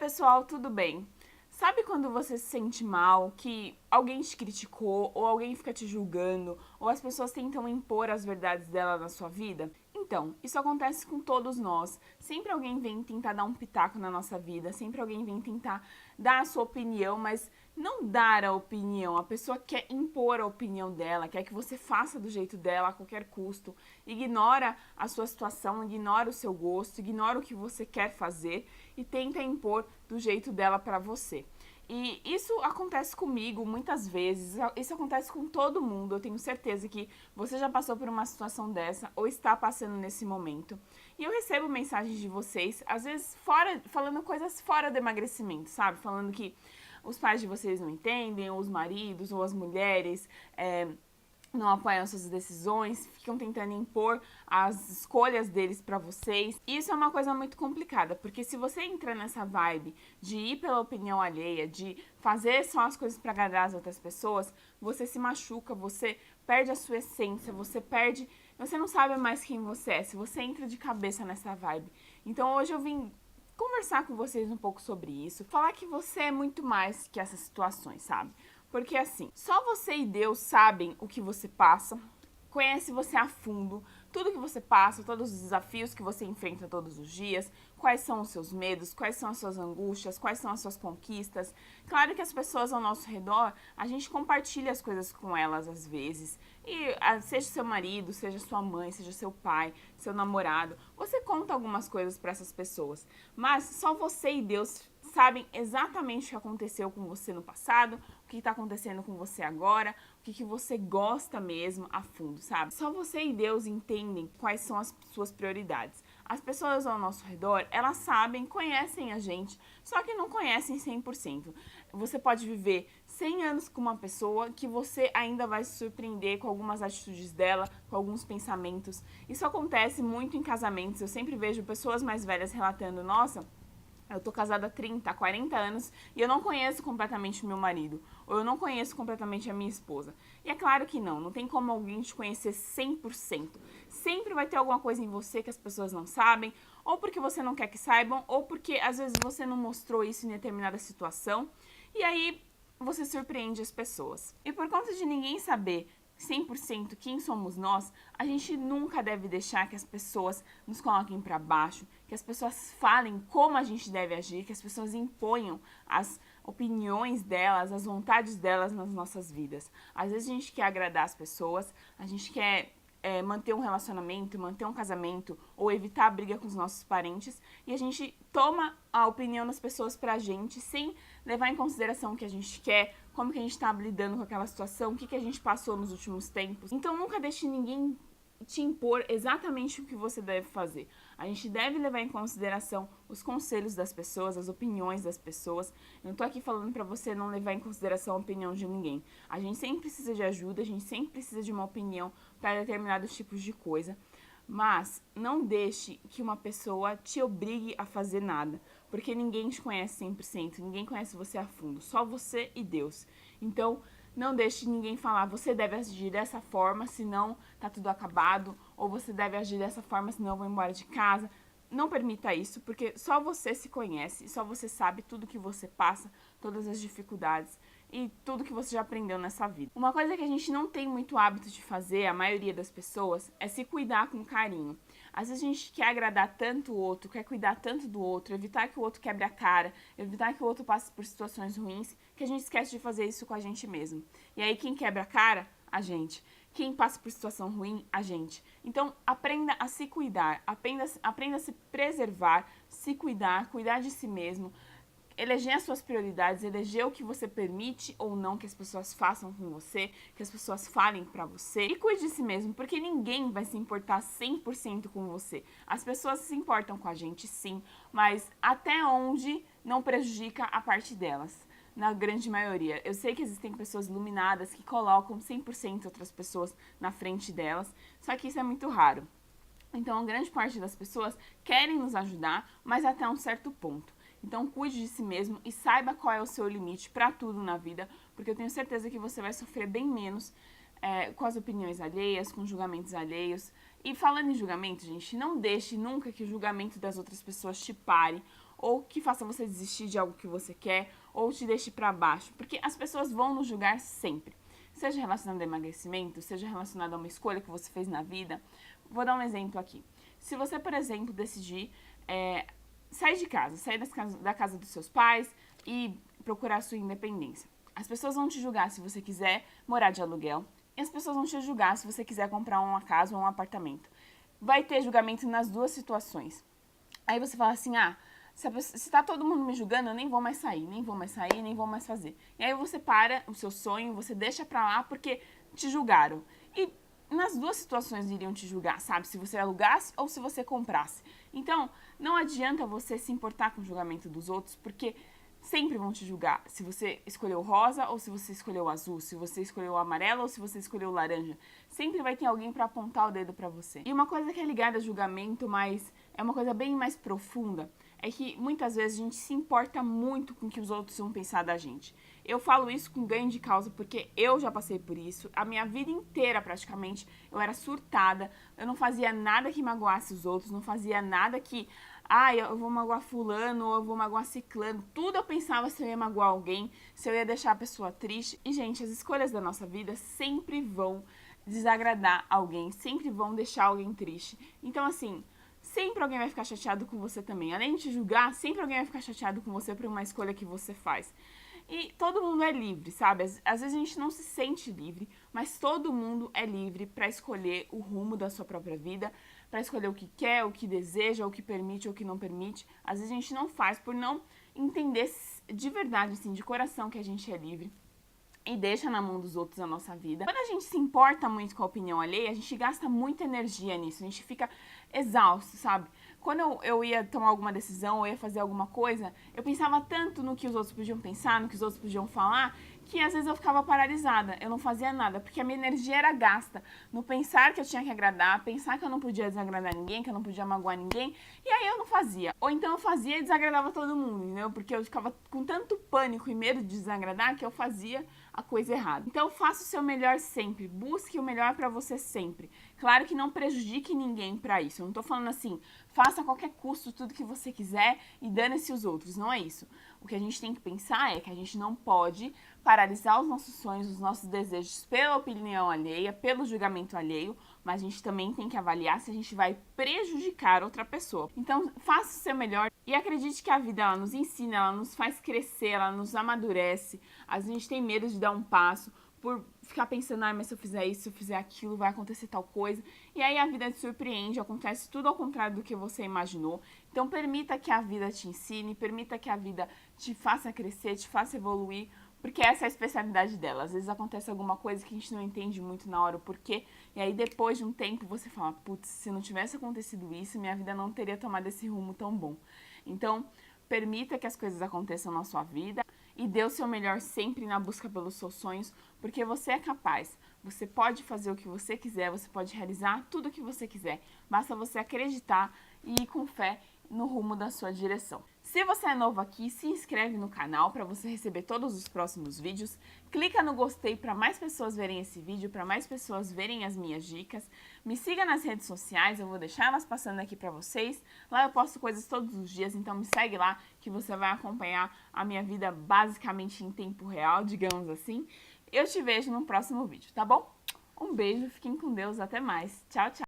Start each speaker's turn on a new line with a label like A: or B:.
A: pessoal, tudo bem? Sabe quando você se sente mal, que alguém te criticou, ou alguém fica te julgando, ou as pessoas tentam impor as verdades dela na sua vida? Então, isso acontece com todos nós. Sempre alguém vem tentar dar um pitaco na nossa vida, sempre alguém vem tentar dar a sua opinião, mas não dar a opinião. A pessoa quer impor a opinião dela, quer que você faça do jeito dela a qualquer custo. Ignora a sua situação, ignora o seu gosto, ignora o que você quer fazer e tenta impor do jeito dela para você. E isso acontece comigo muitas vezes, isso acontece com todo mundo. Eu tenho certeza que você já passou por uma situação dessa ou está passando nesse momento. E eu recebo mensagens de vocês, às vezes falando coisas fora do emagrecimento, sabe? Falando que os pais de vocês não entendem, ou os maridos, ou as mulheres, não apoiam suas decisões, ficam tentando impor as escolhas deles pra vocês. E isso é uma coisa muito complicada, porque se você entra nessa vibe de ir pela opinião alheia, de fazer só as coisas pra agradar as outras pessoas, você se machuca, você perde a sua essência, você não sabe mais quem você é, se você entra de cabeça nessa vibe. Então hoje eu vim conversar com vocês um pouco sobre isso, falar que você é muito mais que essas situações, sabe? Porque assim, só você e Deus sabem o que você passa, conhece você a fundo, tudo que você passa, todos os desafios que você enfrenta todos os dias, quais são os seus medos, quais são as suas angústias, quais são as suas conquistas. Claro que as pessoas ao nosso redor, a gente compartilha as coisas com elas às vezes. E seja seu marido, seja sua mãe, seja seu pai, seu namorado, você conta algumas coisas para essas pessoas. Mas só você e Deus sabem exatamente o que aconteceu com você no passado, o que está acontecendo com você agora, o que você gosta mesmo a fundo, sabe? Só você e Deus entendem quais são as suas prioridades. As pessoas ao nosso redor, elas sabem, conhecem a gente, só que não conhecem 100%. Você pode viver 100 anos com uma pessoa que você ainda vai se surpreender com algumas atitudes dela, com alguns pensamentos. Isso acontece muito em casamentos. Eu sempre vejo pessoas mais velhas relatando, nossa, eu tô casada há 30, 40 anos e eu não conheço completamente o meu marido. Ou eu não conheço completamente a minha esposa. E é claro que não tem como alguém te conhecer 100%. Sempre vai ter alguma coisa em você que as pessoas não sabem, ou porque você não quer que saibam, ou porque às vezes você não mostrou isso em determinada situação. E aí você surpreende as pessoas. E por conta de ninguém saber 100% quem somos nós, a gente nunca deve deixar que as pessoas nos coloquem para baixo, que as pessoas falem como a gente deve agir, que as pessoas imponham as opiniões delas, as vontades delas nas nossas vidas. Às vezes a gente quer agradar as pessoas, a gente quer manter um relacionamento, manter um casamento ou evitar a briga com os nossos parentes e a gente toma a opinião das pessoas pra gente sem levar em consideração o que a gente quer, como que a gente tá lidando com aquela situação, o que a gente passou nos últimos tempos. Então nunca deixe ninguém te impor exatamente o que você deve fazer. A gente deve levar em consideração os conselhos das pessoas, as opiniões das pessoas. Eu não tô aqui falando pra você não levar em consideração a opinião de ninguém. A gente sempre precisa de ajuda, a gente sempre precisa de uma opinião para determinados tipos de coisa. Mas não deixe que uma pessoa te obrigue a fazer nada, porque ninguém te conhece 100%, ninguém conhece você a fundo, só você e Deus. Então, não deixe ninguém falar, você deve agir dessa forma, senão tá tudo acabado, ou você deve agir dessa forma, senão eu vou embora de casa. Não permita isso, porque só você se conhece, só você sabe tudo que você passa, todas as dificuldades e tudo que você já aprendeu nessa vida. Uma coisa que a gente não tem muito hábito de fazer, a maioria das pessoas, é se cuidar com carinho. Às vezes a gente quer agradar tanto o outro, quer cuidar tanto do outro, evitar que o outro quebre a cara, evitar que o outro passe por situações ruins, que a gente esquece de fazer isso com a gente mesmo. E aí quem quebra a cara? A gente. Quem passa por situação ruim? A gente. Então, aprenda a se cuidar, aprenda a se preservar, se cuidar, cuidar de si mesmo, eleger as suas prioridades, eleger o que você permite ou não que as pessoas façam com você, que as pessoas falem pra você. E cuide de si mesmo, porque ninguém vai se importar 100% com você. As pessoas se importam com a gente, sim, mas até onde não prejudica a parte delas. Na grande maioria. Eu sei que existem pessoas iluminadas que colocam 100% outras pessoas na frente delas, só que isso é muito raro. Então, a grande parte das pessoas querem nos ajudar, mas até um certo ponto. Então, cuide de si mesmo e saiba qual é o seu limite para tudo na vida, porque eu tenho certeza que você vai sofrer bem menos com as opiniões alheias, com julgamentos alheios. E falando em julgamento, gente, não deixe nunca que o julgamento das outras pessoas te pare ou que faça você desistir de algo que você quer, ou te deixe pra baixo, porque as pessoas vão nos julgar sempre. Seja relacionado a emagrecimento, seja relacionado a uma escolha que você fez na vida. Vou dar um exemplo aqui. Se você, por exemplo, decidir sair de casa, sair da casa dos seus pais e procurar a sua independência. As pessoas vão te julgar se você quiser morar de aluguel e as pessoas vão te julgar se você quiser comprar uma casa ou um apartamento. Vai ter julgamento nas duas situações. Aí você fala assim, se tá todo mundo me julgando, eu nem vou mais sair, nem vou mais fazer. E aí você para o seu sonho, você deixa pra lá porque te julgaram. E nas duas situações iriam te julgar, sabe? Se você alugasse ou se você comprasse. Então, não adianta você se importar com o julgamento dos outros, porque sempre vão te julgar. Se você escolheu rosa ou se você escolheu azul, se você escolheu amarelo ou se você escolheu laranja. Sempre vai ter alguém pra apontar o dedo pra você. E uma coisa que é ligada a julgamento, mas é uma coisa bem mais profunda, é que muitas vezes a gente se importa muito com o que os outros vão pensar da gente. Eu falo isso com ganho de causa porque eu já passei por isso. A minha vida inteira, praticamente, eu era surtada. Eu não fazia nada que magoasse os outros, não fazia nada que... eu vou magoar fulano ou eu vou magoar ciclano. Tudo eu pensava se eu ia magoar alguém, se eu ia deixar a pessoa triste. E, gente, as escolhas da nossa vida sempre vão desagradar alguém, sempre vão deixar alguém triste. Então, assim... sempre alguém vai ficar chateado com você também. Além de te julgar, sempre alguém vai ficar chateado com você por uma escolha que você faz. E todo mundo é livre, sabe? Às vezes a gente não se sente livre, mas todo mundo é livre para escolher o rumo da sua própria vida, para escolher o que quer, o que deseja, o que permite ou o que não permite. Às vezes a gente não faz por não entender de verdade, assim, de coração que a gente é livre. E deixa na mão dos outros a nossa vida. Quando a gente se importa muito com a opinião alheia, a gente gasta muita energia nisso, a gente fica exausto, sabe? Quando eu ia tomar alguma decisão, ou ia fazer alguma coisa, eu pensava tanto no que os outros podiam pensar, no que os outros podiam falar, que às vezes eu ficava paralisada, eu não fazia nada, porque a minha energia era gasta no pensar que eu tinha que agradar, pensar que eu não podia desagradar ninguém, que eu não podia magoar ninguém, e aí eu não fazia. Ou então eu fazia e desagradava todo mundo, entendeu? Porque eu ficava com tanto pânico e medo de desagradar que eu fazia a coisa errada. Então faça o seu melhor sempre, busque o melhor pra você sempre. Claro que não prejudique ninguém pra isso, eu não tô falando assim, faça a qualquer custo tudo que você quiser e dane-se os outros, não é isso. O que a gente tem que pensar é que a gente não pode paralisar os nossos sonhos, os nossos desejos pela opinião alheia, pelo julgamento alheio, mas a gente também tem que avaliar se a gente vai prejudicar outra pessoa. Então, faça o seu melhor e acredite que a vida ela nos ensina, ela nos faz crescer, ela nos amadurece. Às vezes a gente tem medo de dar um passo por ficar pensando, mas se eu fizer isso, se eu fizer aquilo, vai acontecer tal coisa. E aí a vida te surpreende, acontece tudo ao contrário do que você imaginou. Então permita que a vida te ensine, permita que a vida te faça crescer, te faça evoluir, porque essa é a especialidade dela. Às vezes acontece alguma coisa que a gente não entende muito na hora o porquê, e aí depois de um tempo você fala, putz, se não tivesse acontecido isso, minha vida não teria tomado esse rumo tão bom. Então, permita que as coisas aconteçam na sua vida e dê o seu melhor sempre na busca pelos seus sonhos, porque você é capaz. Você pode fazer o que você quiser, você pode realizar tudo o que você quiser. Basta você acreditar e ir com fé no rumo da sua direção. Se você é novo aqui, se inscreve no canal para você receber todos os próximos vídeos. Clica no gostei para mais pessoas verem esse vídeo, para mais pessoas verem as minhas dicas. Me siga nas redes sociais, eu vou deixar elas passando aqui para vocês. Lá eu posto coisas todos os dias, então me segue lá que você vai acompanhar a minha vida basicamente em tempo real, digamos assim. Eu te vejo no próximo vídeo, tá bom? Um beijo, fiquem com Deus, até mais. Tchau, tchau!